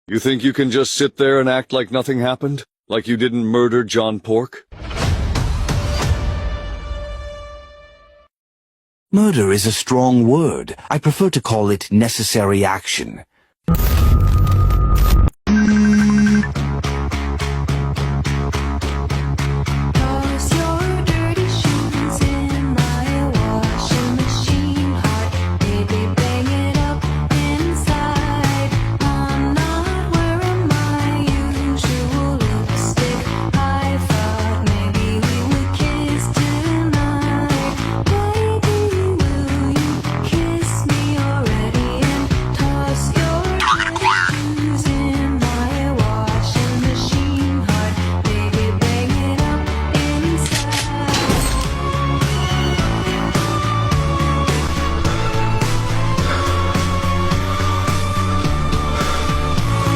You think you can just sit there and act like nothing happened? Like you didn't murder John Pork? Murder is a strong word. I prefer to call it necessary action.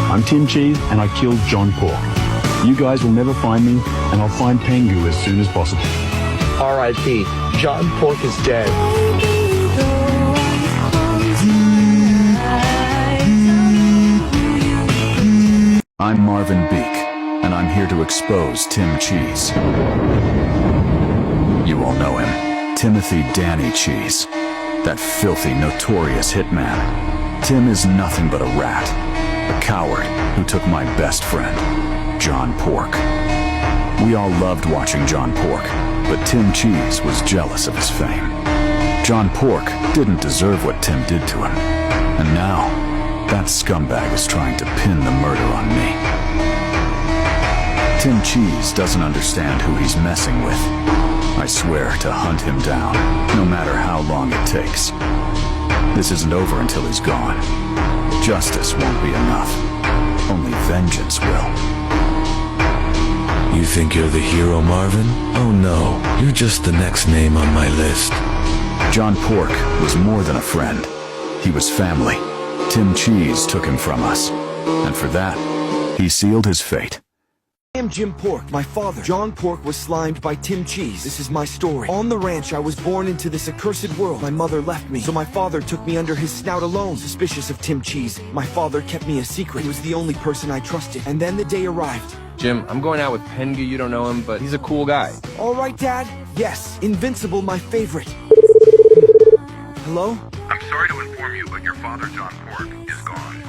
I'm Tim Cheese, and I killed John Pork. You guys will never find me, and I'll find Tengu as soon as possible. R.I.P. John Pork is dead. I'm Marvin Beak, and I'm here to expose Tim Cheese. You all know him. Timothy Danny Cheese. That filthy, notorious hitman. Tim is nothing but a rat. A coward who took my best friend, John Pork. We all loved watching John Pork, but Tim Cheese was jealous of his fame. John Pork didn't deserve what Tim did to him. And now, that scumbag is trying to pin the murder on me. Tim Cheese doesn't understand who he's messing with. I swear to hunt him down, no matter how long it takes. This isn't over until he's gone. Justice won't be enough. Only vengeance will. You think you're the hero, Marvin? Oh no, you're just the next name on my list. John Pork was more than a friend. He was family. Tim Cheese took him from us. And for that, he sealed his fate. I am Jim Pork. My father, John Pork, was slimed by Tim Cheese. This is my story. On the ranch, I was born into this accursed world. My mother left me, so my father took me under his snout alone. Suspicious of Tim Cheese, my father kept me a secret. He was the only person I trusted. And then the day arrived. Jim, I'm going out with Pengu. You don't know him, but he's a cool guy. All right, Dad. Yes, Invincible, my favorite. Hello? I'm sorry to inform you, but your father, John Pork, is gone.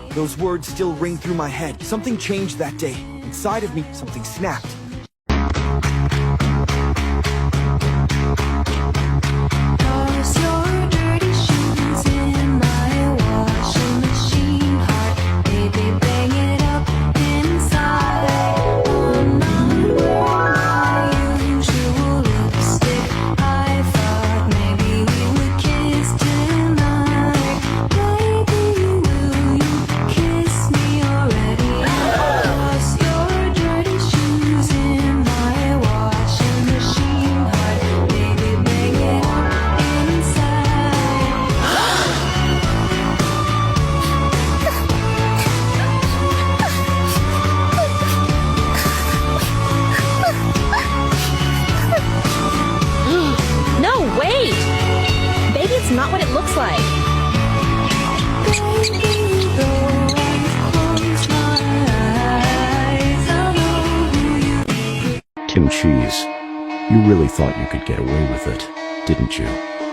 Those words still ring through my head. Something changed that day. Inside of me, something snapped. Toss your dirty shoes in my washing machine. Heart, baby, bang it up inside. I'm not wearing my usual lipstick. I thought maybe we would kiss tonight. Baby, will you kiss me already? Toss your dirty shoes in my washing machine. Heart, baby, bang it up inside. No, wait! Baby, it's not what it looks like. Baby, though I close my eyes, I'll know who you Tim Cheese, you really thought you could get away with it, didn't you?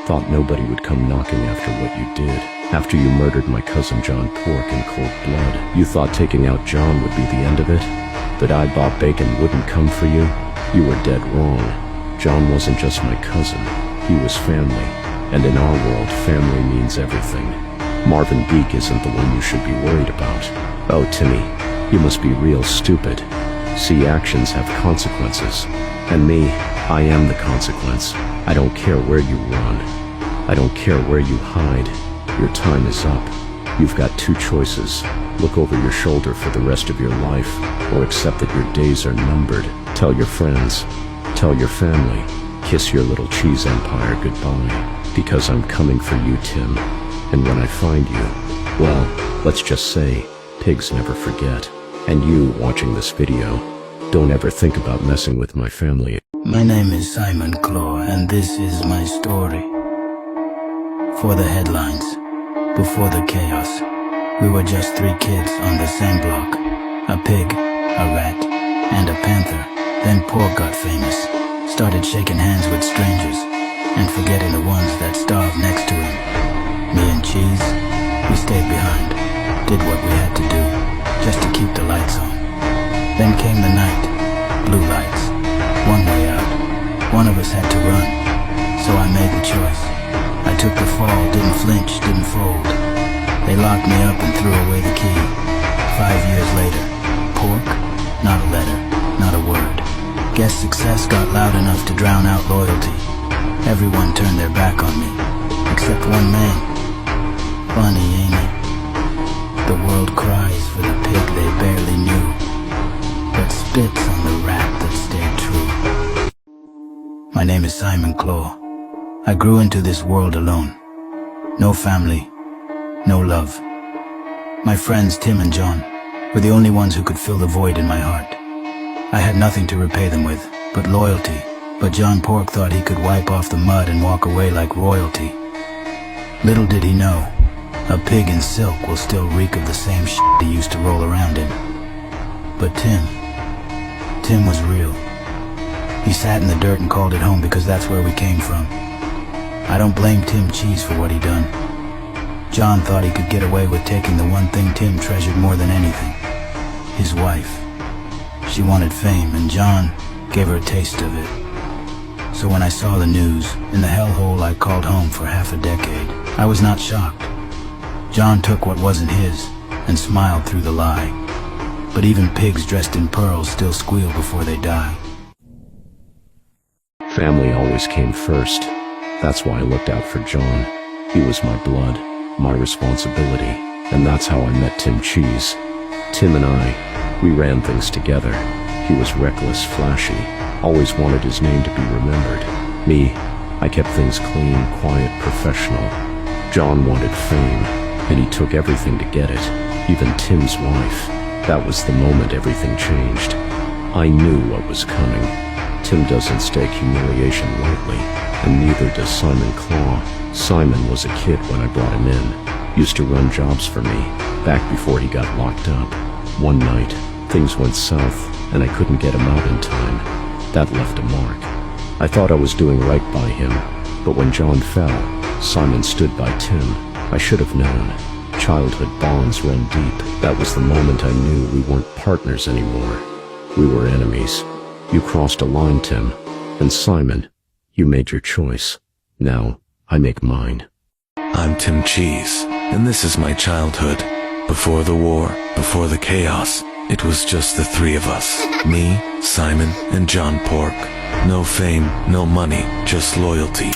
Thought nobody would come knocking after what you did. After you murdered my cousin John Pork in cold blood, you thought taking out John would be the end of it? That I, Bob Bacon, wouldn't come for you? You were dead wrong. John wasn't just my cousin. He was family. And in our world, family means everything. Marvin Beak isn't the one you should be worried about. Oh, Timmy, you must be real stupid. See, actions have consequences. And me, I am the consequence. I don't care where you run. I don't care where you hide. Your time is up. You've got two choices. Look over your shoulder for the rest of your life, or accept that your days are numbered. Tell your friends. Tell your family. Kiss your little cheese empire goodbye. Because I'm coming for you, Tim. And when I find you, well, let's just say, pigs never forget. And you, watching this video, don't ever think about messing with my family. My name is Simon Claw, and this is my story. For the headlines, before the chaos, We were just 3 kids on the same block. A pig, a rat, and a panther. Then Pork got famous, started shaking hands with strangers, and forgetting the ones that starved next to him. Me and Cheese, we stayed behind, did what we had to do, just to keep the lights on. Then came the night, blue lights, one way out. One of us had to run, so I made the choice. I took the fall, didn't flinch, didn't fold. They locked me up and threw away the key. 5 years later, Pork, not a letter, not a word. Guess success got loud enough to drown out loyalty. Everyone turned their back on me, except one man. Funny, ain't it? The world cries for the pig they barely knew, but spits on the rat that stayed true. My name is Simon Claw. I grew into this world alone. No family, no love. My friends Tim and John were the only ones who could fill the void in my heart. I had nothing to repay them with, but loyalty. But John Pork thought he could wipe off the mud and walk away like royalty. Little did he know, a pig in silk will still reek of the same shit he used to roll around in. But Tim was real. He sat in the dirt and called it home because that's where we came from. I don't blame Tim Cheese for what he done. John thought he could get away with taking the one thing Tim treasured more than anything, his wife. She wanted fame, and John gave her a taste of it. So when I saw the news, in the hellhole I called home for half a decade, I was not shocked. John took what wasn't his and smiled through the lie. But even pigs dressed in pearls still squeal before they die. Family always came first. That's why I looked out for John. He was my blood, my responsibility, and that's how I met Tim Cheese. Tim and I, we ran things together. He was reckless, flashy, always wanted his name to be remembered. Me, I kept things clean, quiet, professional. John wanted fame, and he took everything to get it, even Tim's wife. That was the moment everything changed. I knew what was coming. Tim doesn't stake humiliation lightly, and neither does Simon Claw. Simon was a kid when I brought him in, used to run jobs for me, back before he got locked up. One night, things went south, and I couldn't get him out in time. That left a mark. I thought I was doing right by him, but when John fell, Simon stood by Tim. I should have known. Childhood bonds run deep. That was the moment I knew we weren't partners anymore. We were enemies. You crossed a line, Tim. And Simon, you made your choice. Now, I make mine. I'm Tim Cheese, and this is my childhood. Before the war, before the chaos, it was just the 3 of us. Me, Simon, and John Pork. No fame, no money, just loyalty.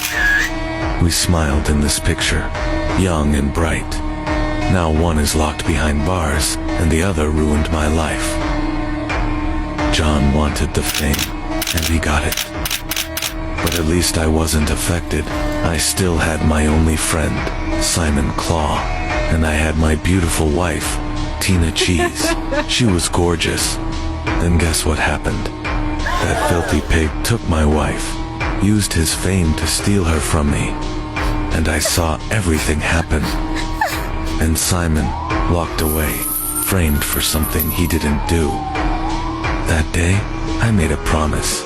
We smiled in this picture, young and bright. Now one is locked behind bars, and the other ruined my life. John wanted the fame, and he got it. But at least I wasn't affected. I still had my only friend, Simon Claw, and I had my beautiful wife, Tina Cheese. She was gorgeous. Then guess what happened? That filthy pig took my wife, used his fame to steal her from me, and I saw everything happen. And Simon walked away, framed for something he didn't do. That day, I made a promise.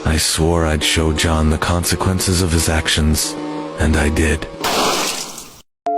I swore I'd show John the consequences of his actions, and I did.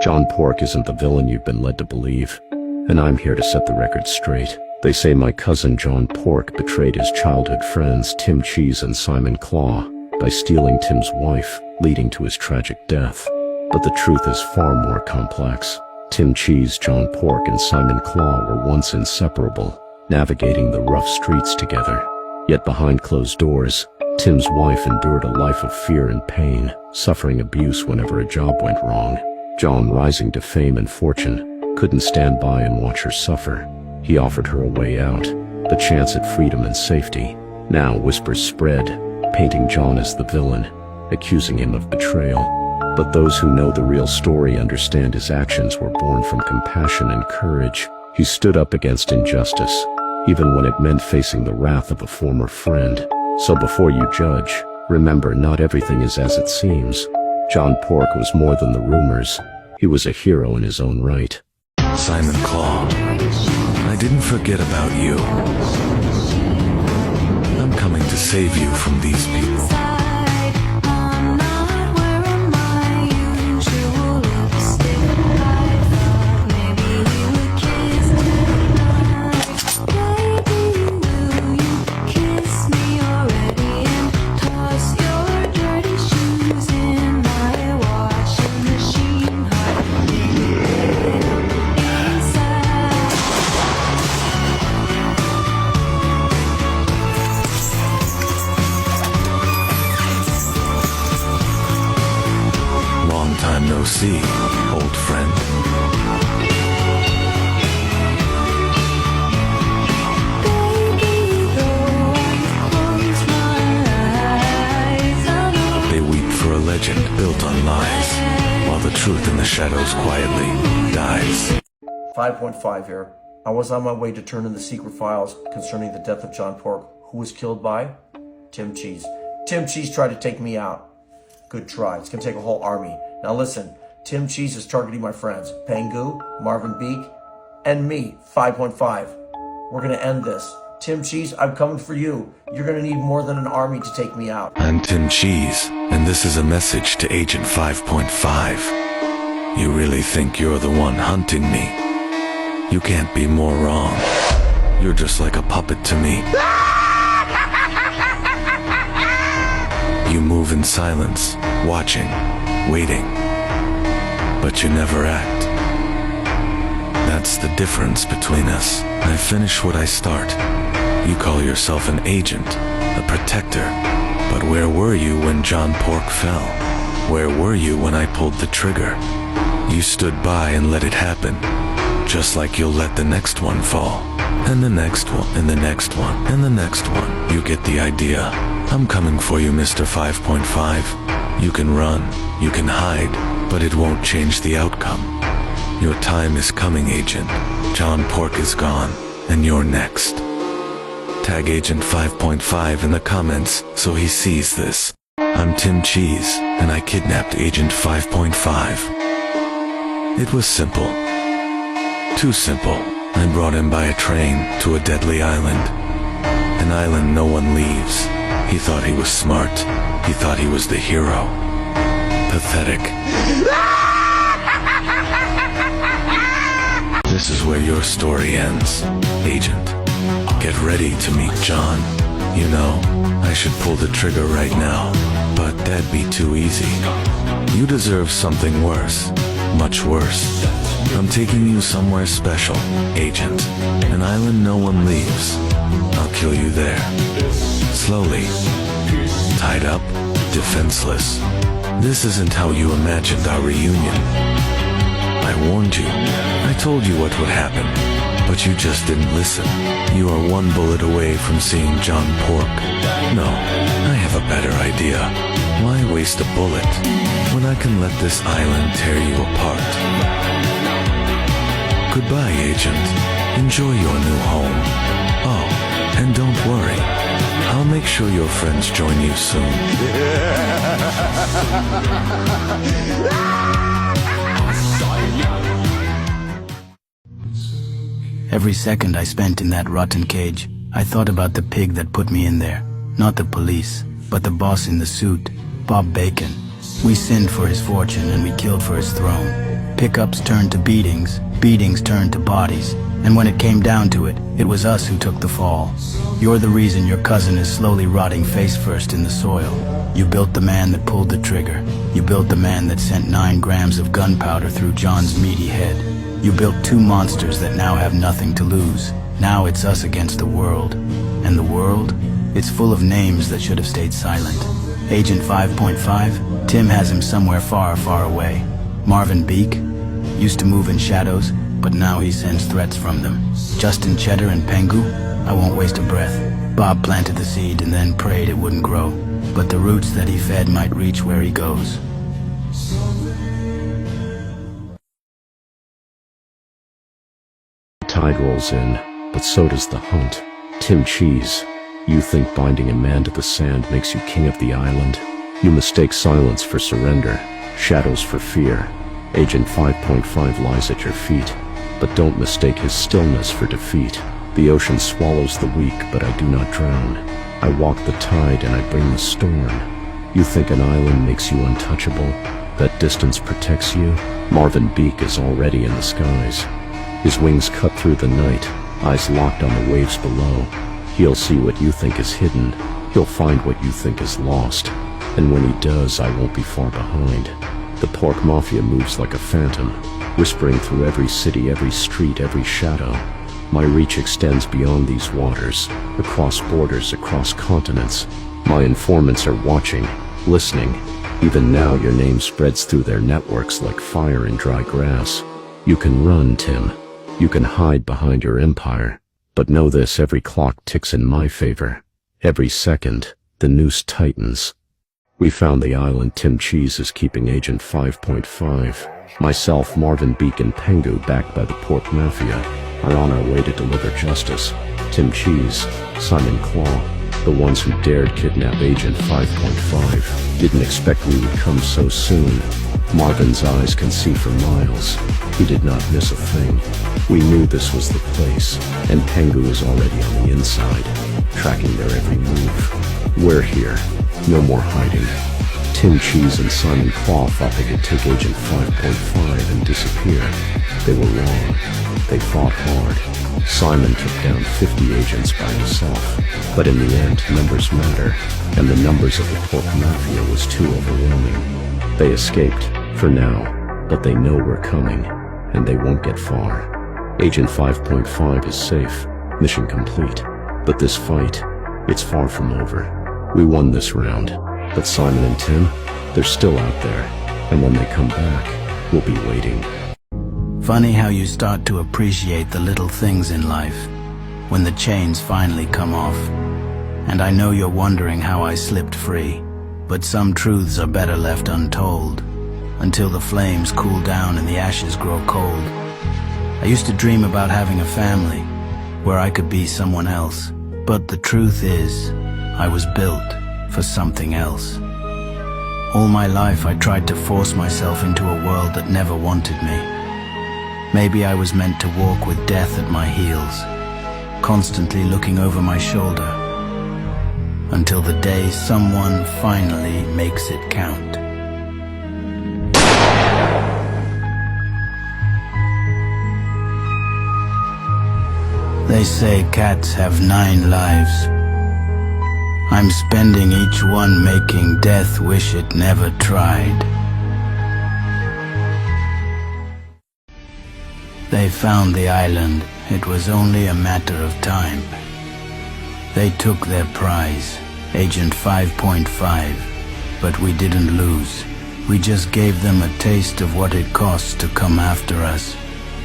John Pork isn't the villain you've been led to believe, and I'm here to set the record straight. They say my cousin John Pork betrayed his childhood friends Tim Cheese and Simon Claw by stealing Tim's wife, leading to his tragic death. But the truth is far more complex. Tim Cheese, John Pork, and Simon Claw were once inseparable, navigating the rough streets together. Yet behind closed doors, Tim's wife endured a life of fear and pain, suffering abuse whenever a job went wrong. John, rising to fame and fortune, couldn't stand by and watch her suffer. He offered her a way out, the chance at freedom and safety. Now whispers spread, painting John as the villain, accusing him of betrayal. But those who know the real story understand his actions were born from compassion and courage. He stood up against injustice, even when it meant facing the wrath of a former friend. So before you judge, remember not everything is as it seems. John Pork was more than the rumors. He was a hero in his own right. Simon Claw, I didn't forget about you. I'm coming to save you from these people. I'm not wearing my usual lipstick. I thought maybe we would kiss tonight. Baby, will you kiss me already and toss your dirty shoes in my washing machine? Long time no see, old friend. They weep for a legend built on lies, while the truth in the shadows quietly dies. 5.5 here. I was on my way to turn in the secret files concerning the death of John Pork, who was killed by Tim Cheese. Tim Cheese tried to take me out. Good try. It's gonna take a whole army. Now listen, Tim Cheese is targeting my friends, Pangu, Marvin Beak, and me, 5.5. We're gonna end this. Tim Cheese, I'm coming for you. You're gonna need more than an army to take me out. I'm Tim Cheese, and this is a message to Agent 5.5. You really think you're the one hunting me? You can't be more wrong. You're just like a puppet to me. You move in silence, watching, waiting, but you never act. That's the difference between us. I finish what I start. You call yourself an agent, a protector, but where were you when John Pork fell? Where were you when I pulled the trigger? You stood by and let it happen, just like you'll let the next one fall, and the next one, and the next one, and the next one. You get the idea. I'm coming for you, Mr. 5.5. You can run, you can hide, but it won't change the outcome. Your time is coming, Agent. John Pork is gone, and you're next. Tag Agent 5.5 in the comments so he sees this. I'm Tim Cheese, and I kidnapped Agent 5.5. It was simple. Too simple. I brought him by a train to a deadly island. An island no one leaves. He thought he was smart. He thought he was the hero. Pathetic. This is where your story ends, Agent. Get ready to meet John. You know, I should pull the trigger right now, but that'd be too easy. You deserve something worse. Much worse. I'm taking you somewhere special, Agent. An island no one leaves. I'll kill you there. Slowly. Tied up, defenseless. This isn't how you imagined our reunion. I warned you. I told you what would happen, but you just didn't listen. You are one bullet away from seeing John Pork. No, I have a better idea. Why waste a bullet when I can let this island tear you apart? Goodbye, Agent. Enjoy your new home. Oh, and don't worry. I'll make sure your friends join you soon. Every second I spent in that rotten cage, I thought about the pig that put me in there. Not the police, but the boss in the suit, Bob Bacon. We sinned for his fortune and we killed for his throne. Pickups turned to beatings, beatings turned to bodies, and when it came down to it, it was us who took the fall. You're the reason your cousin is slowly rotting face first in the soil. You built the man that pulled the trigger. You built the man that sent 9 grams of gunpowder through John's meaty head. You built 2 monsters that now have nothing to lose. Now it's us against the world. And the world? It's full of names that should have stayed silent. Agent 5.5, Tim has him somewhere far, far away. Marvin Beak used to move in shadows, but now he sends threats from them. Justin Cheddar and Pengu, I won't waste a breath. Bob planted the seed and then prayed it wouldn't grow, but the roots that he fed might reach where he goes. The tide rolls in, but so does the hunt. Tim Cheese, you think binding a man to the sand makes you king of the island? You mistake silence for surrender, shadows for fear. Agent 5.5 lies at your feet. But don't mistake his stillness for defeat. The ocean swallows the weak, but I do not drown. I walk the tide and I bring the storm. You think an island makes you untouchable? That distance protects you? Marvin Beak is already in the skies. His wings cut through the night, eyes locked on the waves below. He'll see what you think is hidden. He'll find what you think is lost. And when he does, I won't be far behind. The pork mafia moves like a phantom, whispering through every city, every street, every shadow. My reach extends beyond these waters, across borders, across continents. My informants are watching, listening. Even now your name spreads through their networks like fire in dry grass. You can run, Tim. You can hide behind your empire. But know this, every clock ticks in my favor. Every second, the noose tightens. We found the island Tim Cheese is keeping Agent 5.5. Myself, Marvin Beak, and Pengu, backed by the pork mafia, are on our way to deliver justice. Tim Cheese, Simon Claw, the ones who dared kidnap Agent 5.5, didn't expect we would come so soon. Marvin's eyes can see for miles. He did not miss a thing. We knew this was the place, and Pengu is already on the inside, tracking their every move. We're here. No more hiding. Tim Cheese and Simon Claw thought they could take Agent 5.5 and disappear. They were wrong. They fought hard. Simon took down 50 agents by himself. But in the end, numbers matter, and the numbers of the pork mafia was too overwhelming. They escaped, for now, but they know we're coming, and they won't get far. Agent 5.5 is safe, mission complete. But this fight, it's far from over. We won this round, but Simon and Tim, they're still out there, and when they come back, we'll be waiting. Funny how you start to appreciate the little things in life when the chains finally come off. And I know you're wondering how I slipped free, but some truths are better left untold until the flames cool down and the ashes grow cold. I used to dream about having a family where I could be someone else, but the truth is, I was built for something else. All my life I tried to force myself into a world that never wanted me. Maybe I was meant to walk with death at my heels, constantly looking over my shoulder, until the day someone finally makes it count. They say cats have 9 lives. I'm spending each one making death wish it never tried. They found the island. It was only a matter of time. They took their prize, Agent 5.5, but we didn't lose. We just gave them a taste of what it costs to come after us.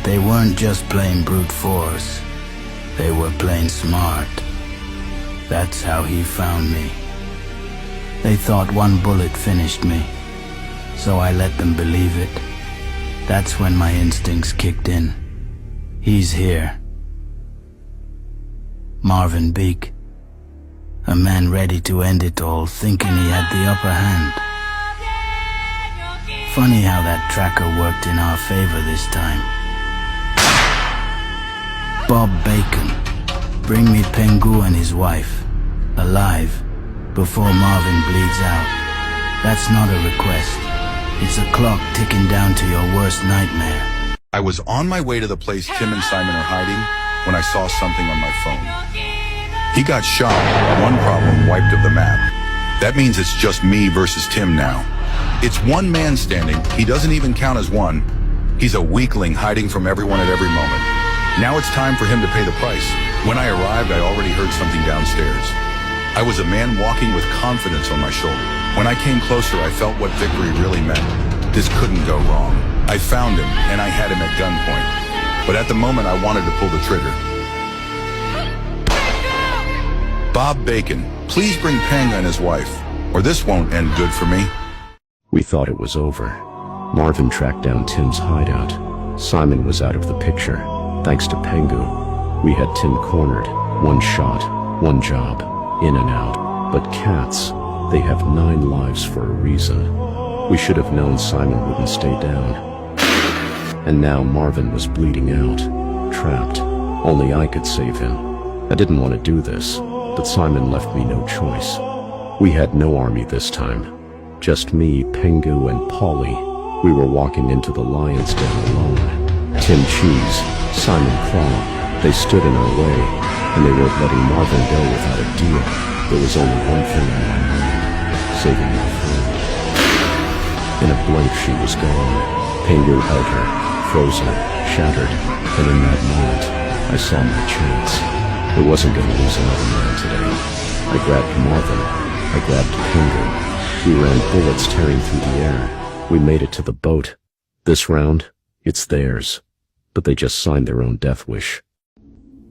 They weren't just playing brute force. They were playing smart. That's how he found me. They thought one bullet finished me, so I let them believe it. That's when my instincts kicked in. He's here. Marvin Beak. A man ready to end it all, thinking he had the upper hand. Funny how that tracker worked in our favor this time. Bob Bacon. Bring me Pengu and his wife, alive, before Marvin bleeds out. That's not a request. It's a clock ticking down to your worst nightmare. I was on my way to the place Tim and Simon are hiding when I saw something on my phone. He got shot, one problem wiped of the map. That means it's just me versus Tim now. It's one man standing, he doesn't even count as one. He's a weakling hiding from everyone at every moment. Now it's time for him to pay the price. When I arrived, I already heard something downstairs. I was a man walking with confidence on my shoulder. When I came closer, I felt what victory really meant. This couldn't go wrong. I found him, and I had him at gunpoint. But at the moment, I wanted to pull the trigger. Bob Bacon, please bring Panga and his wife, or this won't end good for me. We thought it was over. Marvin tracked down Tim's hideout. Simon was out of the picture. Thanks to Pengu, we had Tim cornered. One shot, one job, in and out. But cats, they have 9 lives for a reason. We should have known Simon wouldn't stay down. And now Marvin was bleeding out, trapped. Only I could save him. I didn't want to do this, but Simon left me no choice. We had no army this time. Just me, Pengu, and Polly. We were walking into the lion's den alone. Tim Cheese, Simon Claw, they stood in our way, and they weren't letting Marvin go without a deal. There was only one thing on my mind: saving my friend. In a blink, she was gone. Pengu held her, frozen, shattered, and in that moment, I saw my chance. I wasn't going to lose another man today. I grabbed Marvin. I grabbed Pengu. We ran bullets tearing through the air. We made it to the boat. This round, it's theirs. But they just signed their own death wish.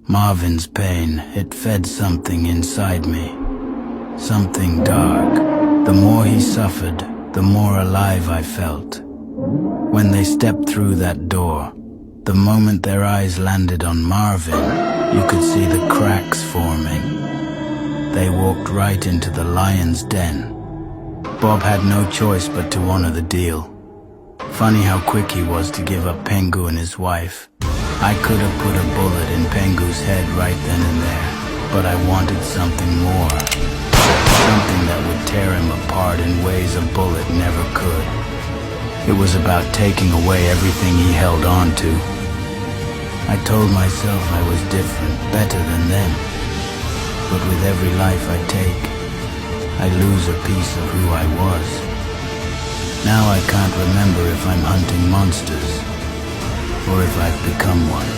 Marvin's pain, it fed something inside me. Something dark. The more he suffered, the more alive I felt. When they stepped through that door, the moment their eyes landed on Marvin, you could see the cracks forming. They walked right into the lion's den. Bob had no choice but to honor the deal. Funny how quick he was to give up Pengu and his wife. I could have put a bullet in Pengu's head right then and there, but I wanted something more. Something that would tear him apart in ways a bullet never could. It was about taking away everything he held on to. I told myself I was different, better than them. But with every life I take, I lose a piece of who I was. Now I can't remember if I'm hunting monsters, or if I've become one.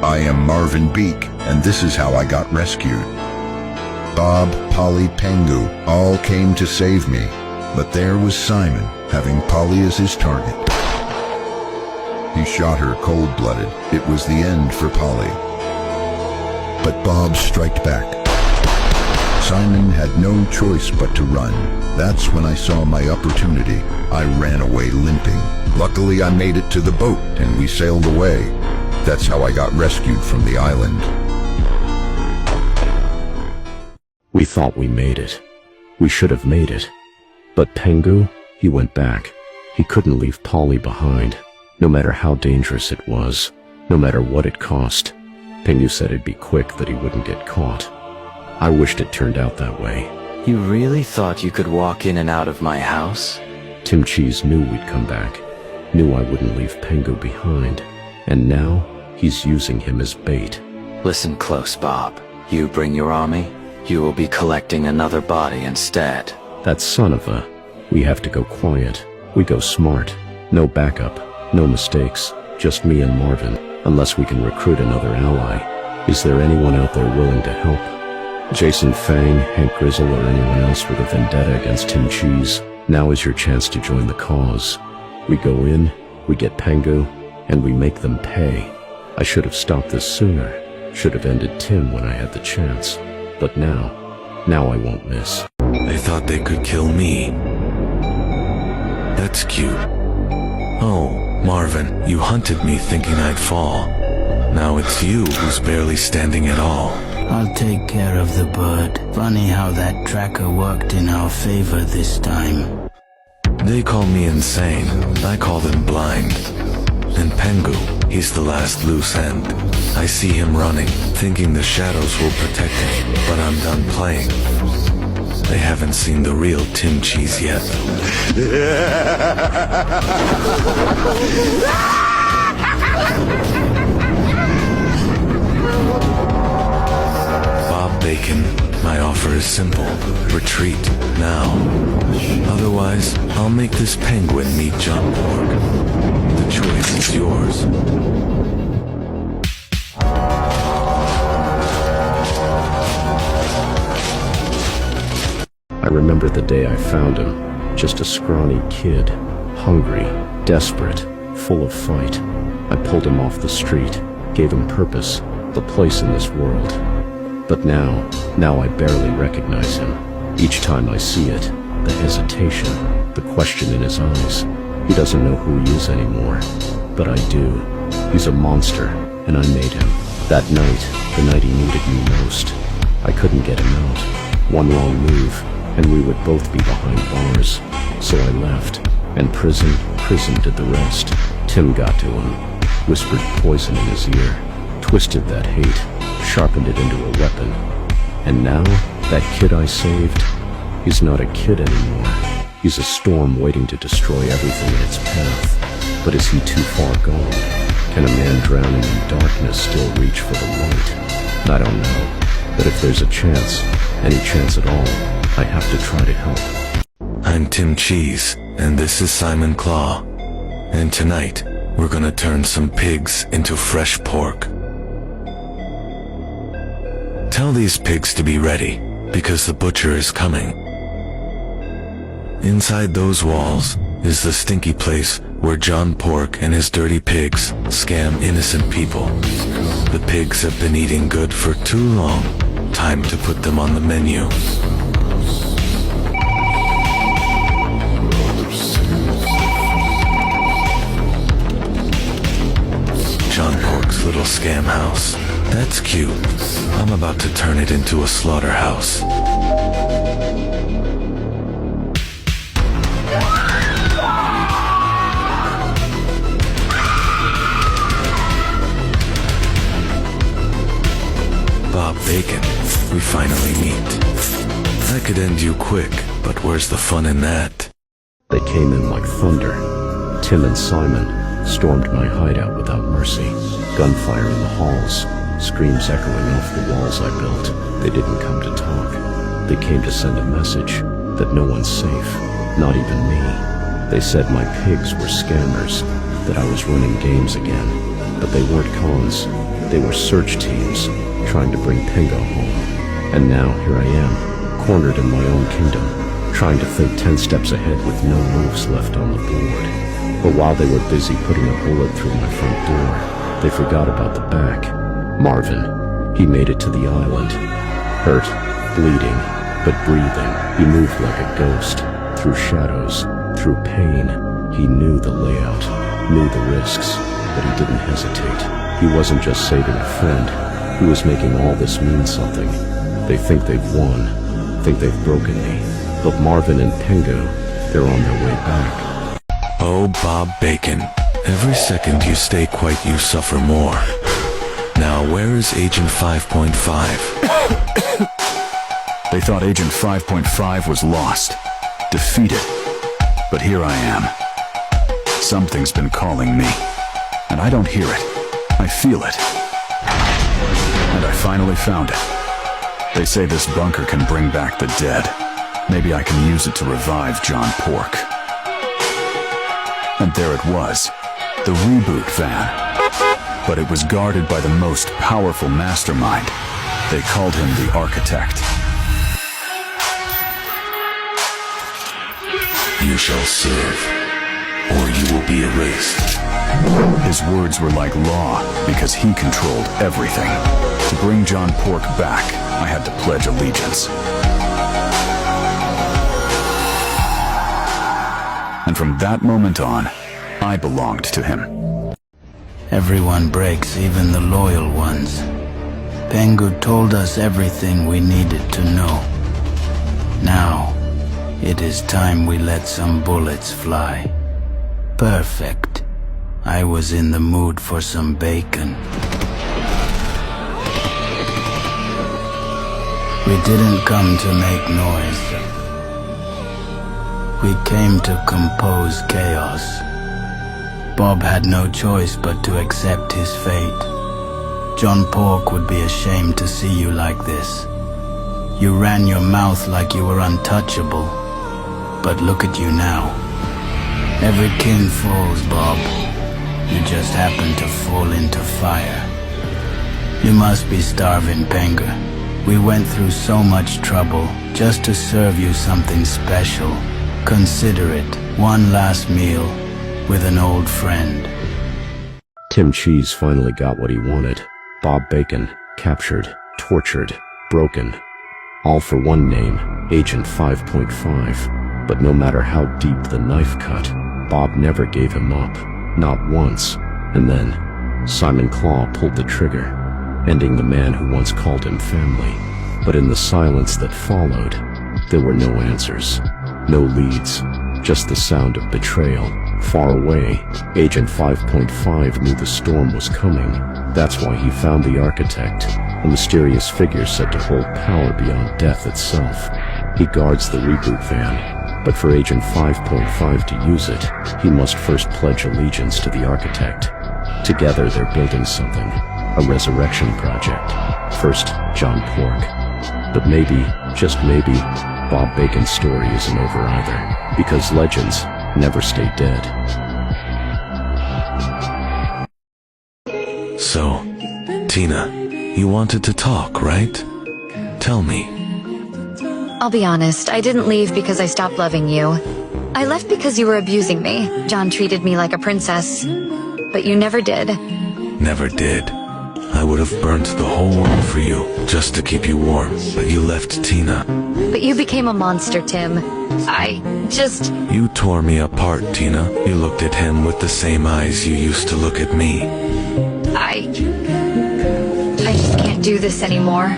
I am Marvin Beak, and this is how I got rescued. Bob, Polly, Pengu all came to save me, but there was Simon, having Polly as his target. He shot her cold-blooded. It was the end for Polly. But Bob struck back. Simon had no choice but to run. That's when I saw my opportunity. I ran away limping. Luckily, I made it to the boat, and we sailed away. That's how I got rescued from the island. We thought we made it. We should have made it. But Pengu, he went back. He couldn't leave Polly behind, no matter how dangerous it was, no matter what it cost. Pengu said it'd be quick, that he wouldn't get caught. I wished it turned out that way. You really thought you could walk in and out of my house? Tim Cheese knew we'd come back, knew I wouldn't leave Pengu behind, and now he's using him as bait. Listen close, Bob. You bring your army, you will be collecting another body instead. That son of a... We have to go quiet. We go smart. No backup, no mistakes, just me and Marvin, unless we can recruit another ally. Is there anyone out there willing to help? Jason Fang, Hank Grizzle, or anyone else with a vendetta against Tim Cheese? Now is your chance to join the cause. We go in, we get Pengu, and we make them pay. I should have stopped this sooner. Should have ended Tim when I had the chance. But now I won't miss. They thought they could kill me. That's cute. Oh, Marvin, you hunted me thinking I'd fall. Now it's you who's barely standing at all. I'll take care of the bird. Funny how that tracker worked in our favor this time. They call me insane. I call them blind. And Pengu, he's the last loose end. I see him running, thinking the shadows will protect him, but I'm done playing. They haven't seen the real Tim Cheese yet. Bob Bacon, my offer is simple. Retreat, now. Otherwise, I'll make this penguin meet John Pork. The choice is yours. I remember the day I found him. Just a scrawny kid, hungry, desperate, full of fight. I pulled him off the street, gave him purpose, the place in this world. But now I barely recognize him. Each time I see it, the hesitation, the question in his eyes. He doesn't know who he is anymore. But I do. He's a monster, and I made him. That night, the night he needed me most. I couldn't get him out. One wrong move, and we would both be behind bars. So I left. And prison did the rest. Tim got to him, whispered poison in his ear, twisted that hate, sharpened it into a weapon. And now, that kid I saved, he's not a kid anymore. He's a storm waiting to destroy everything in its path. But is he too far gone? Can a man drowning in darkness still reach for the light? I don't know. But if there's a chance, any chance at all, I have to try to help. I'm Tim Cheese, and this is Simon Claw. And tonight, we're gonna turn some pigs into fresh pork. Tell these pigs to be ready, because the butcher is coming. Inside those walls is the stinky place where John Pork and his dirty pigs scam innocent people. The pigs have been eating good for too long. Time to put them on the menu. John Pork's little scam house. That's cute. I'm about to turn it into a slaughterhouse. Bob Bacon, we finally meet. I could end you quick, but where's the fun in that? They came in like thunder. Tim and Simon stormed my hideout without mercy. Gunfire in the halls, screams echoing off the walls I built. They didn't come to talk. They came to send a message that no one's safe, not even me. They said my pigs were scammers, that I was running games again. But they weren't cons. They were search teams, trying to bring Pengo home. And now here I am, cornered in my own kingdom, trying to think 10 steps ahead with no moves left on the board. But while they were busy putting a bullet through my front door, they forgot about the back. Marvin, he made it to the island. Hurt, bleeding, but breathing. He moved like a ghost, through shadows, through pain. He knew the layout, knew the risks, but he didn't hesitate. He wasn't just saving a friend. He was making all this mean something. They think they've won, think they've broken me. But Marvin and Pengo, they're on their way back. Oh, Bob Bacon, every second you stay quiet you suffer more. Now where is Agent 5.5? They thought Agent 5.5 was lost, defeated. But here I am. Something's been calling me, and I don't hear it. I feel it. And I finally found it. They say this bunker can bring back the dead. Maybe I can use it to revive John Pork. And there it was, the reboot van. But it was guarded by the most powerful mastermind. They called him the Architect. You shall serve, or you will be erased. His words were like law because he controlled everything. To bring John Pork back, I had to pledge allegiance. And from that moment on, I belonged to him. Everyone breaks, even the loyal ones. Pengu told us everything we needed to know. Now, it is time we let some bullets fly. Perfect. I was in the mood for some bacon. We didn't come to make noise. We came to compose chaos. Bob had no choice but to accept his fate. John Pork would be ashamed to see you like this. You ran your mouth like you were untouchable. But look at you now. Every king falls, Bob. You just happen to fall into fire. You must be starving, Pengu. We went through so much trouble just to serve you something special. Consider it one last meal with an old friend. Tim Cheese finally got what he wanted. Bob Bacon, captured, tortured, broken. All for one name, Agent 5.5. But no matter how deep the knife cut, Bob never gave him up. Not once. And then, Simon Claw pulled the trigger, ending the man who once called him family. But in the silence that followed, there were no answers, no leads, just the sound of betrayal. Far away, Agent 5.5 knew the storm was coming. That's why he found the architect, a mysterious figure said to hold power beyond death itself. He guards the reboot van, but for Agent 5.5 to use it, he must first pledge allegiance to the architect. Together they're building something, a resurrection project. First, John Pork. But maybe, just maybe, Bob Bacon's story isn't over either, because legends never stay dead. So, Tina, you wanted to talk, right? Tell me. I'll be honest, I didn't leave because I stopped loving you. I left because you were abusing me. John treated me like a princess. But you never did. Never did. I would have burnt the whole world for you, just to keep you warm, but you left Tina. But you became a monster, Tim. You tore me apart, Tina. You looked at him with the same eyes you used to look at me. I just can't do this anymore.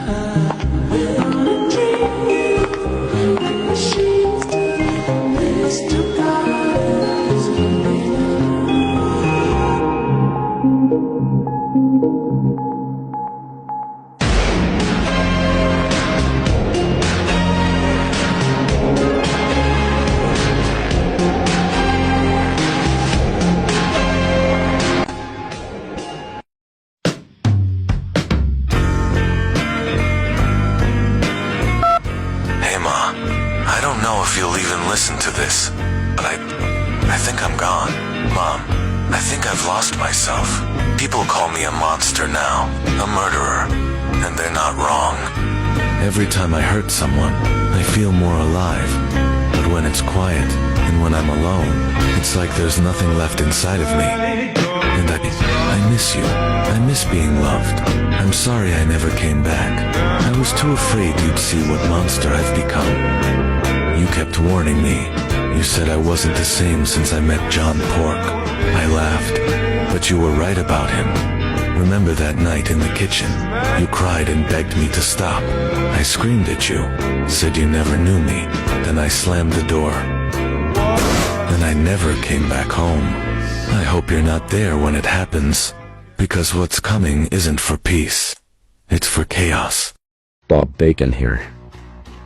Listen to this, but I think I'm gone. Mom, I think I've lost myself. People call me a monster now, a murderer, and they're not wrong. Every time I hurt someone, I feel more alive. But when it's quiet, and when I'm alone, it's like there's nothing left inside of me. And I miss you. I miss being loved. I'm sorry I never came back. I was too afraid you'd see what monster I've become. You kept warning me. You said I wasn't the same since I met John Pork. I laughed, but you were right about him. Remember that night in the kitchen? You cried and begged me to stop. I screamed at you, said you never knew me. Then I slammed the door. Then I never came back home. I hope you're not there when it happens, because what's coming isn't for peace. It's for chaos. Bob Bacon here.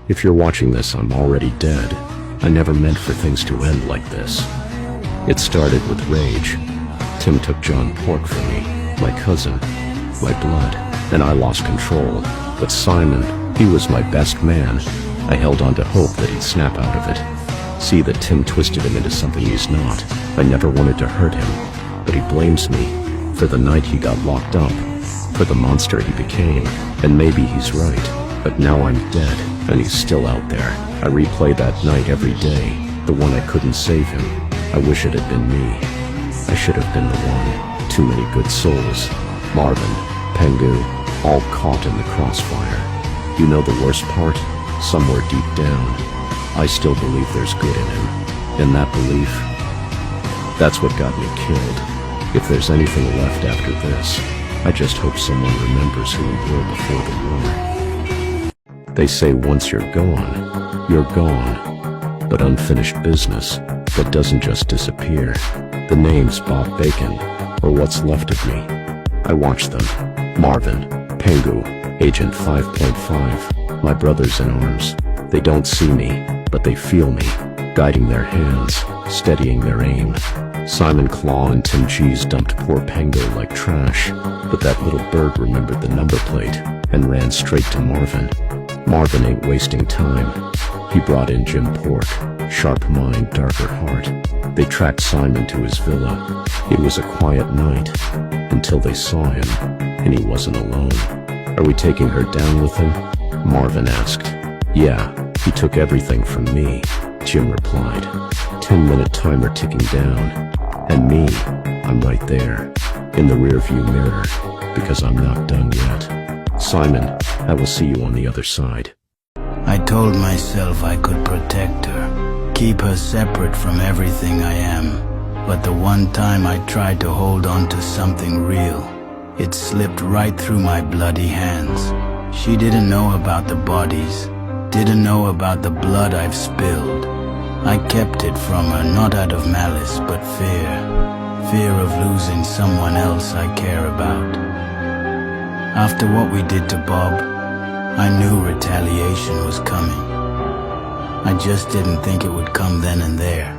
If you're watching this, I'm already dead. I never meant for things to end like this. It started with rage. Tim took John Pork from me, my cousin, my blood, and I lost control. But Simon, he was my best man. I held on to hope that he'd snap out of it. See that Tim twisted him into something he's not. I never wanted to hurt him, but he blames me for the night he got locked up, for the monster he became. And maybe he's right, but now I'm dead. And he's still out there. I replay that night every day, the one I couldn't save him. I wish it had been me. I should have been the one. Too many good souls. Marvin, Pengu, all caught in the crossfire. You know the worst part? Somewhere deep down, I still believe there's good in him. And that belief, that's what got me killed. If there's anything left after this, I just hope someone remembers who we were before the war. They say once you're gone, you're gone. But unfinished business, that doesn't just disappear. The name's Bob Bacon, or what's left of me. I watch them. Marvin, Pengu, Agent 5.5, my brothers in arms. They don't see me, but they feel me, guiding their hands, steadying their aim. Simon Claw and Tim Cheese dumped poor Pengu like trash, but that little bird remembered the number plate and ran straight to Marvin. Marvin ain't wasting time. He brought in Jim Pork, sharp mind, darker heart. They tracked Simon to his villa. It was a quiet night, until they saw him, and he wasn't alone. Are we taking her down with him? Marvin asked. Yeah, he took everything from me, Jim replied. 10-minute timer ticking down. And me, I'm right there, in the rearview mirror, because I'm not done yet. Simon, I will see you on the other side. I told myself I could protect her, keep her separate from everything I am. But the one time I tried to hold on to something real, it slipped right through my bloody hands. She didn't know about the bodies, didn't know about the blood I've spilled. I kept it from her not out of malice but fear. Fear of losing someone else I care about. After what we did to Bob, I knew retaliation was coming. I just didn't think it would come then and there.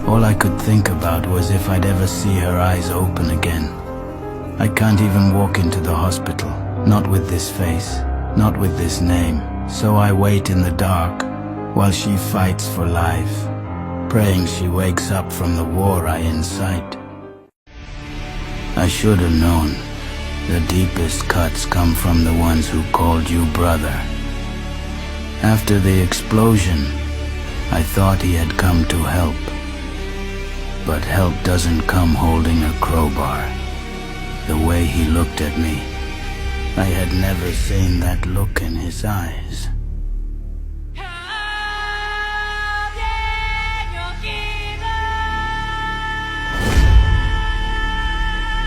All I could think about was if I'd ever see her eyes open again. I can't even walk into the hospital, not with this face, not with this name. So I wait in the dark while she fights for life, praying she wakes up from the war I incite. I should have known. The deepest cuts come from the ones who called you brother. After the explosion, I thought he had come to help. But help doesn't come holding a crowbar. The way he looked at me, I had never seen that look in his eyes.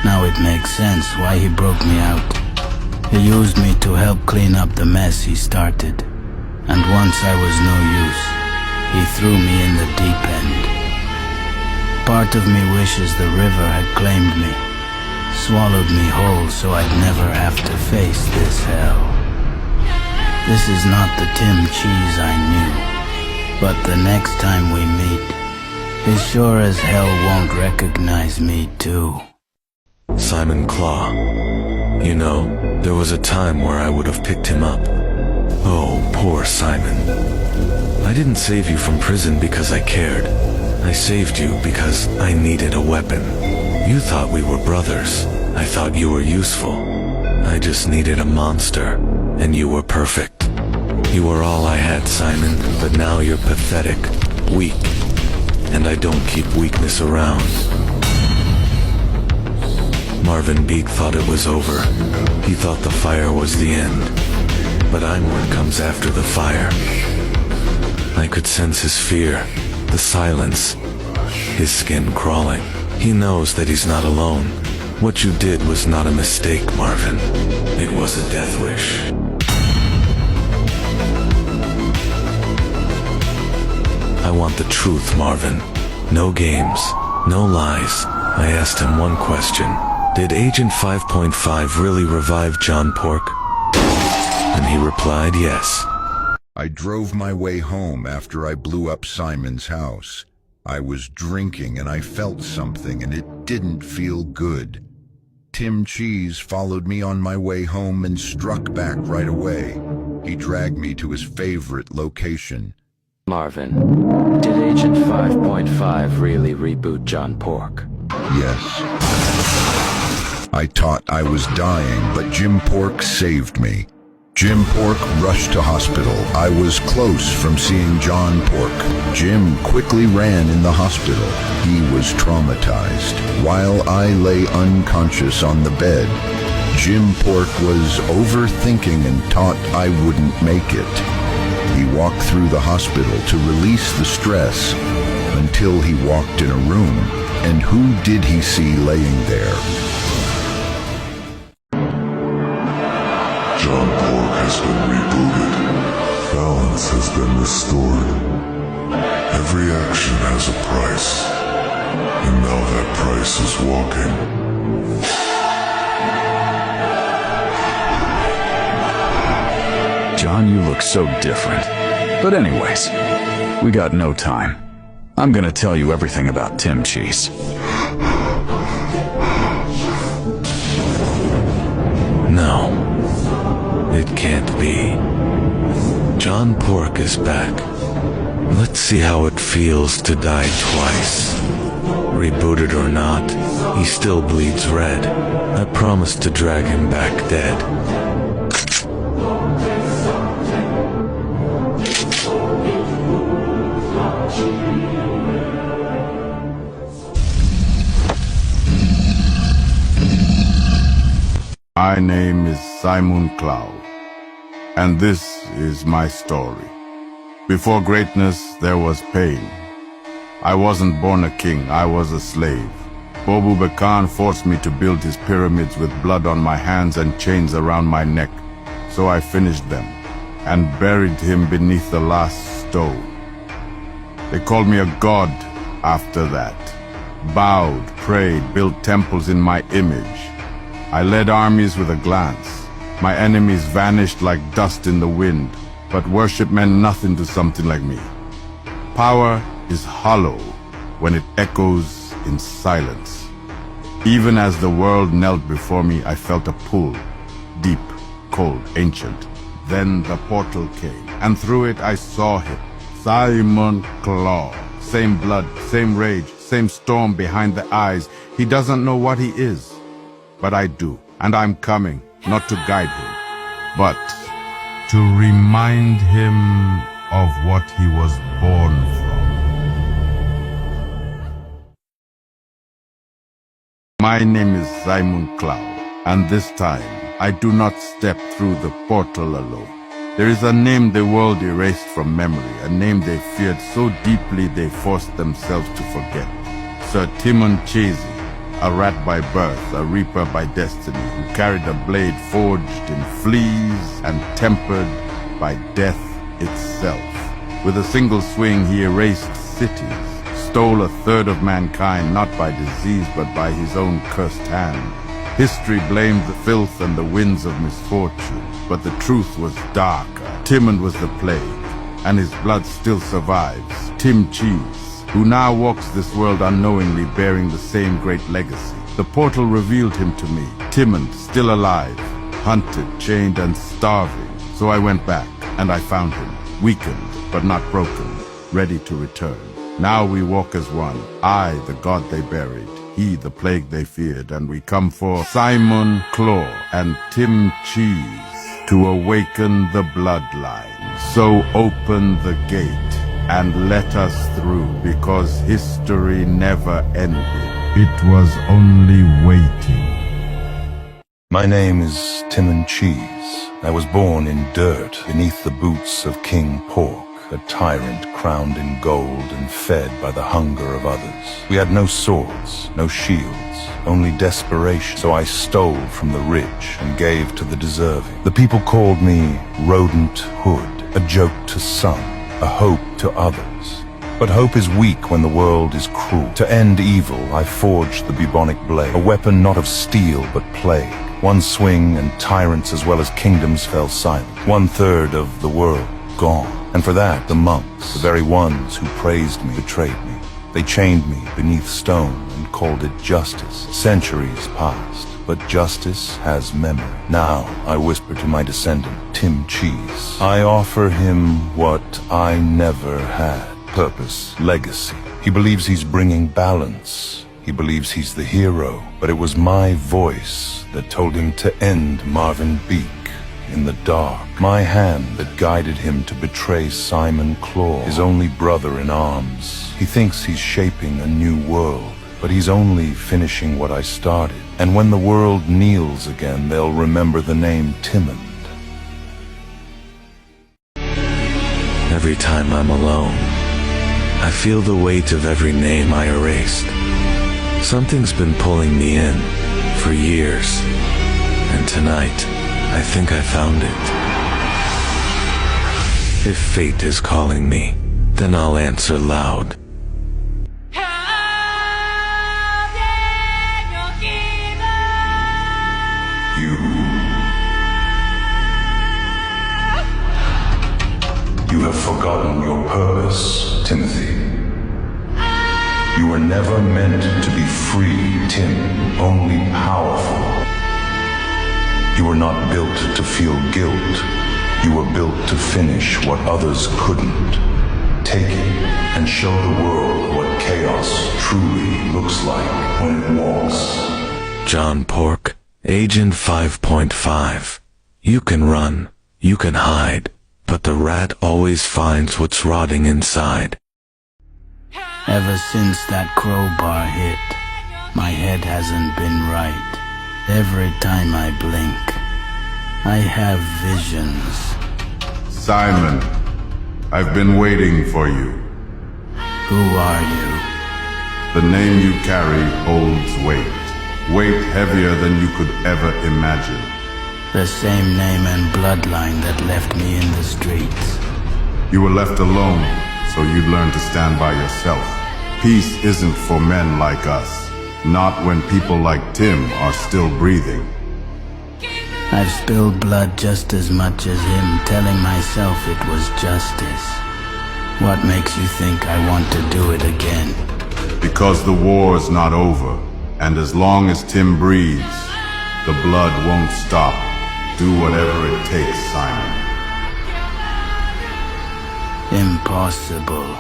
Now it makes sense why he broke me out. He used me to help clean up the mess he started. And once I was no use, he threw me in the deep end. Part of me wishes the river had claimed me, swallowed me whole so I'd never have to face this hell. This is not the Tim Cheese I knew, but the next time we meet, he sure as hell won't recognize me too. Simon Claw. You know, there was a time where I would have picked him up. Oh, poor Simon. I didn't save you from prison because I cared. I saved you because I needed a weapon. You thought we were brothers. I thought you were useful. I just needed a monster, and you were perfect. You were all I had, Simon, but now you're pathetic, weak, and I don't keep weakness around. Marvin Beak thought it was over. He thought the fire was the end. But I'm what comes after the fire. I could sense his fear, the silence, his skin crawling. He knows that he's not alone. What you did was not a mistake, Marvin. It was a death wish. I want the truth, Marvin. No games, no lies. I asked him one question. Did Agent 5.5 really revive John Pork? And he replied yes. I drove my way home after I blew up Simon's house. I was drinking and I felt something and it didn't feel good. Tim Cheese followed me on my way home and struck back right away. He dragged me to his favorite location. Marvin, did Agent 5.5 really reboot John Pork? Yes. I thought I was dying, but Jim Pork saved me. Jim Pork rushed to hospital. I was close from seeing John Pork. Jim quickly ran in the hospital. He was traumatized. While I lay unconscious on the bed, Jim Pork was overthinking and thought I wouldn't make it. He walked through the hospital to release the stress until he walked in a room. And who did he see laying there? John Pork has been rebooted. Balance has been restored. Every action has a price. And now that price is walking. John, you look so different. But anyways, we got no time. I'm gonna tell you everything about Tim Cheese. No. It can't be. John Pork is back. Let's see how it feels to die twice. Rebooted or not, he still bleeds red. I promised to drag him back dead. My name is Simon Clow, and this is my story. Before greatness, there was pain. I wasn't born a king, I was a slave. Bobu Bakan forced me to build his pyramids with blood on my hands and chains around my neck. So I finished them and buried him beneath the last stone. They called me a god after that. Bowed, prayed, built temples in my image. I led armies with a glance. My enemies vanished like dust in the wind, but worship meant nothing to something like me. Power is hollow when it echoes in silence. Even as the world knelt before me, I felt a pull, deep, cold, ancient. Then the portal came, and through it I saw him, Simon Claw. Same blood, same rage, same storm behind the eyes. He doesn't know what he is, but I do, and I'm coming, not to guide him, but to remind him of what he was born from. My name is Simon Clow, and this time I do not step through the portal alone. There is a name the world erased from memory, a name they feared so deeply they forced themselves to forget. Sir Timon Chesi, a rat by birth, a reaper by destiny, who carried a blade forged in fleas and tempered by death itself. With a single swing he erased cities, stole a third of mankind not by disease but by his own cursed hand. History blamed the filth and the winds of misfortune, but the truth was darker. Timon was the plague, and his blood still survives. Tim Cheese, who now walks this world unknowingly bearing the same great legacy. The portal revealed him to me, Timon, still alive, hunted, chained, and starving. So I went back, and I found him, weakened, but not broken, ready to return. Now we walk as one, I, the god they buried, he, the plague they feared, and we come for Simon Claw and Tim Cheese to awaken the bloodline. So open the gate and let us through, because history never ended. It was only waiting. My name is Timon Cheese. I was born in dirt beneath the boots of King Pork, a tyrant crowned in gold and fed by the hunger of others. We had no swords, no shields, only desperation. So I stole from the rich and gave to the deserving. The people called me Rodent Hood, a joke to some, a hope to others. But hope is weak when the world is cruel. To end evil, I forged the bubonic blade, a weapon not of steel but plague. One swing and tyrants as well as kingdoms fell silent. 1/3 of the world gone. And for that, the monks, the very ones who praised me, betrayed me. They chained me beneath stone and called it justice. Centuries passed, but justice has memory. Now I whisper to my descendant, Tim Cheese. I offer him what I never had. Purpose, legacy. He believes he's bringing balance. He believes he's the hero. But it was my voice that told him to end Marvin Beak in the dark. My hand that guided him to betray Simon Claw, his only brother in arms. He thinks he's shaping a new world, but he's only finishing what I started. And when the world kneels again, they'll remember the name Timon. Every time I'm alone, I feel the weight of every name I erased. Something's been pulling me in for years, and tonight, I think I found it. If fate is calling me, then I'll answer loud. You have forgotten your purpose, Timothy. You were never meant to be free, Tim, only powerful. You were not built to feel guilt. You were built to finish what others couldn't. Take it and show the world what chaos truly looks like when it walks. John Pork, Agent 5.5. You can run, you can hide, but the rat always finds what's rotting inside. Ever since that crowbar hit, my head hasn't been right. Every time I blink, I have visions. Simon, I've been waiting for you. Who are you? The name you carry holds weight. Weight heavier than you could ever imagine. The same name and bloodline that left me in the streets. You were left alone, so you'd learn to stand by yourself. Peace isn't for men like us. Not when people like Tim are still breathing. I've spilled blood just as much as him, telling myself it was justice. What makes you think I want to do it again? Because the war's not over, and as long as Tim breathes, the blood won't stop. Do whatever it takes, Simon. Impossible.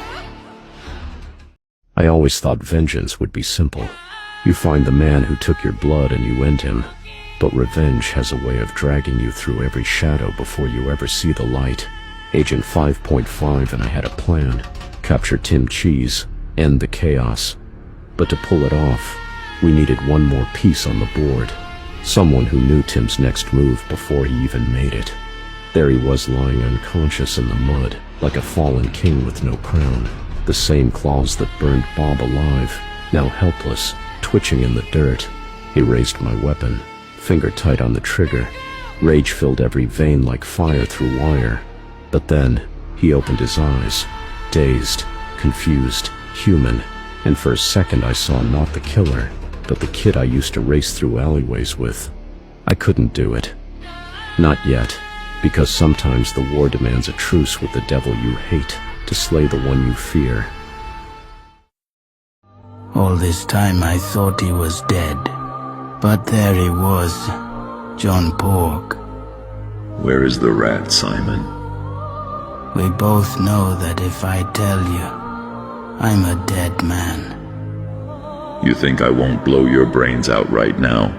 I always thought vengeance would be simple. You find the man who took your blood and you end him. But revenge has a way of dragging you through every shadow before you ever see the light. Agent 5.5 and I had a plan. Capture Tim Cheese, end the chaos. But to pull it off, we needed one more piece on the board. Someone who knew Tim's next move before he even made it. There he was lying unconscious in the mud, like a fallen king with no crown. The same claws that burned Bob alive, now helpless, twitching in the dirt. He raised my weapon. Finger tight on the trigger. Rage filled every vein like fire through wire. But then, he opened his eyes. Dazed, confused, human. And for a second I saw not the killer, but the kid I used to race through alleyways with. I couldn't do it. Not yet, because sometimes the war demands a truce with the devil you hate to slay the one you fear. All this time I thought he was dead. But there he was, John Pork. Where is the rat, Simon? We both know that if I tell you, I'm a dead man. You think I won't blow your brains out right now?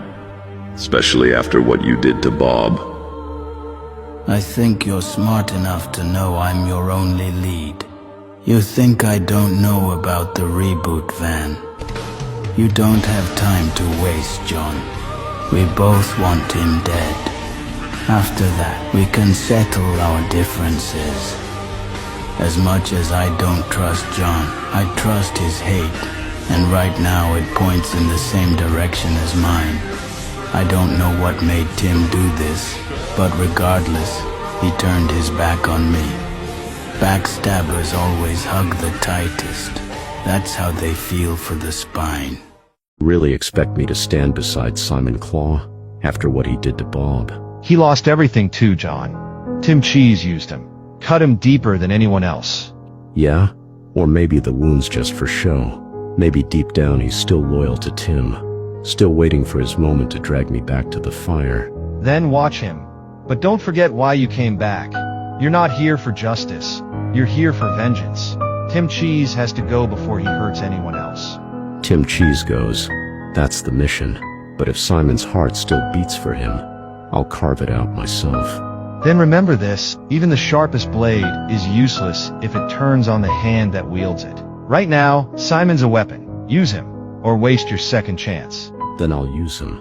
Especially after what you did to Bob. I think you're smart enough to know I'm your only lead. You think I don't know about the reboot van. You don't have time to waste, John. We both want him dead. After that, we can settle our differences. As much as I don't trust John, I trust his hate. And right now it points in the same direction as mine. I don't know what made Tim do this, but regardless, he turned his back on me. Backstabbers always hug the tightest. That's how they feel for the spine. Really expect me to stand beside Simon Claw after what he did to Bob? He lost everything too, John. Tim Cheese used him. Cut him deeper than anyone else. Yeah? Or maybe the wound's just for show. Maybe deep down he's still loyal to Tim. Still waiting for his moment to drag me back to the fire. Then watch him. But don't forget why you came back. You're not here for justice. You're here for vengeance. Tim Cheese has to go before he hurts anyone else. Tim Cheese goes. That's the mission. But if Simon's heart still beats for him, I'll carve it out myself. Then remember this, even the sharpest blade is useless if it turns on the hand that wields it. Right now, Simon's a weapon. Use him, or waste your second chance. Then I'll use him.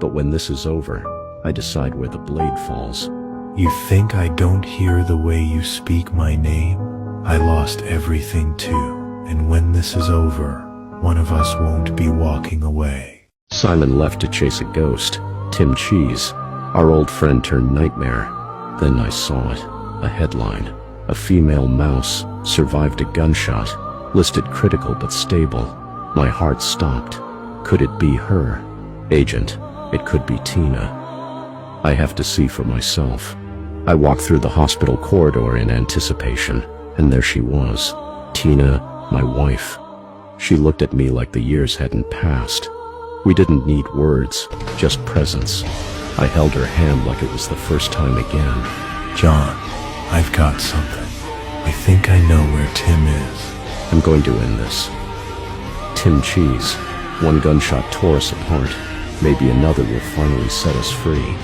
But when this is over, I decide where the blade falls. You think I don't hear the way you speak my name? I lost everything too, and when this is over, one of us won't be walking away. Simon left to chase a ghost, Tim Cheese. Our old friend turned nightmare. Then I saw it. A headline. A female mouse survived a gunshot. Listed critical but stable. My heart stopped. Could it be her? Agent, it could be Tina. I have to see for myself. I walked through the hospital corridor in anticipation, and there she was. Tina, my wife. She looked at me like the years hadn't passed. We didn't need words, just presence. I held her hand like it was the first time again. John, I've got something. I think I know where Tim is. I'm going to end this. Tim Cheese. One gunshot tore us apart. Maybe another will finally set us free.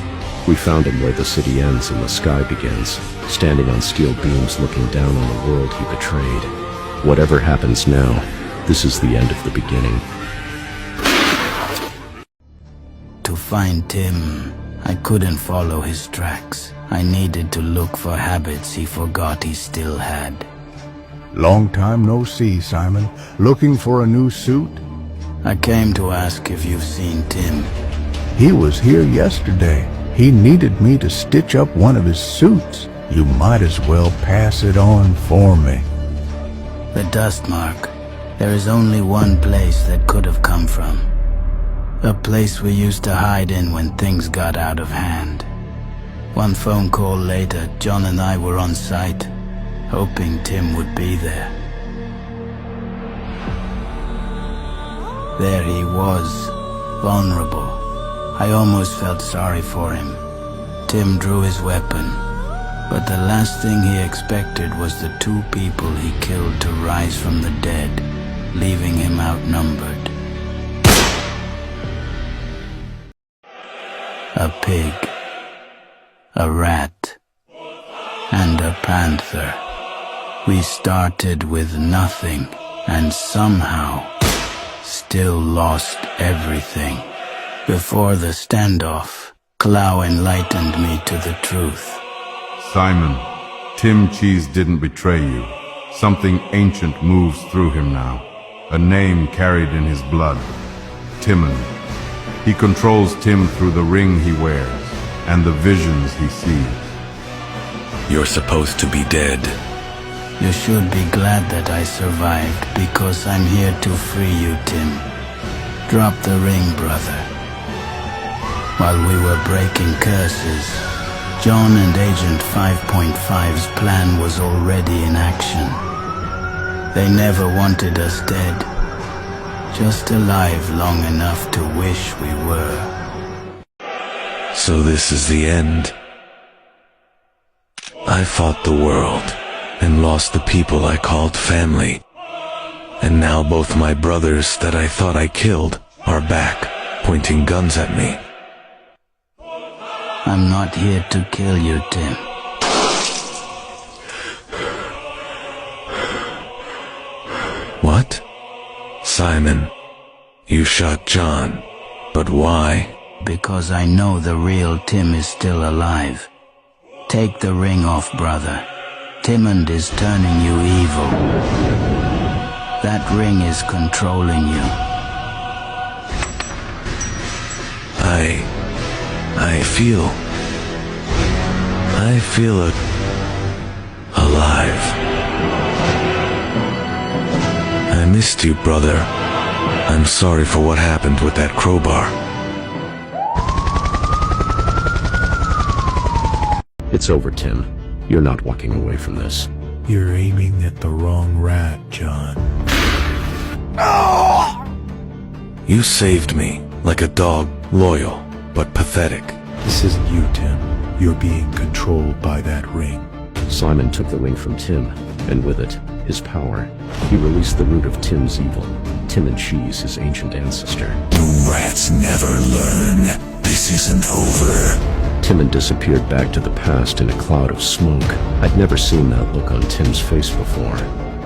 We found him where the city ends and the sky begins, standing on steel beams looking down on the world he betrayed. Whatever happens now, this is the end of the beginning. To find Tim, I couldn't follow his tracks. I needed to look for habits he forgot he still had. Long time no see, Simon. Looking for a new suit? I came to ask if you've seen Tim. He was here yesterday. He needed me to stitch up one of his suits. You might as well pass it on for me. The dust mark. There is only one place that could have come from. A place we used to hide in when things got out of hand. One phone call later, John and I were on site, hoping Tim would be there. There he was, vulnerable. I almost felt sorry for him. Tim drew his weapon, but the last thing he expected was the 2 people he killed to rise from the dead, leaving him outnumbered. A pig, a rat, and a panther. We started with nothing, and somehow still lost everything. Before the standoff, Clow enlightened me to the truth. Simon, Tim Cheese didn't betray you. Something ancient moves through him now. A name carried in his blood. Timon. He controls Tim through the ring he wears, and the visions he sees. You're supposed to be dead. You should be glad that I survived, because I'm here to free you, Tim. Drop the ring, brother. While we were breaking curses, John and Agent 5.5's plan was already in action. They never wanted us dead, just alive long enough to wish we were. So this is the end. I fought the world and lost the people I called family. And now both my brothers that I thought I killed are back, pointing guns at me. I'm not here to kill you, Tim. What? Simon, you shot John, but why? Because I know the real Tim is still alive. Take the ring off, brother. Timon is turning you evil. That ring is controlling you. I feel alive. I missed you, brother. I'm sorry for what happened with that crowbar. It's over, Tim. You're not walking away from this. You're aiming at the wrong rat, John. You saved me, like a dog, loyal, but pathetic. This isn't you, Tim. You're being controlled by that ring. Simon took the ring from Tim, and with it, his power. He released the root of Tim's evil. Tim and Cheese, his ancient ancestor. You rats never learn. This isn't over. Timon disappeared back to the past in a cloud of smoke. I'd never seen that look on Tim's face before.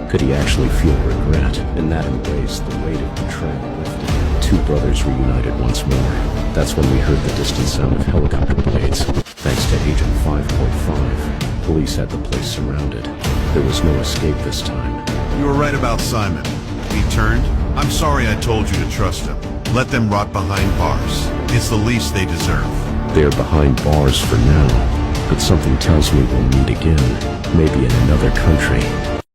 Could he actually feel regret? In that embrace, the weight of betrayal lifted. 2 brothers reunited once more. That's when we heard the distant sound of helicopter blades. Thanks to Agent 5.5, police had the place surrounded. There was no escape this time. You were right about Simon. He turned. I'm sorry I told you to trust him. Let them rot behind bars. It's the least they deserve. They're behind bars for now, but something tells me we'll meet again, maybe in another country.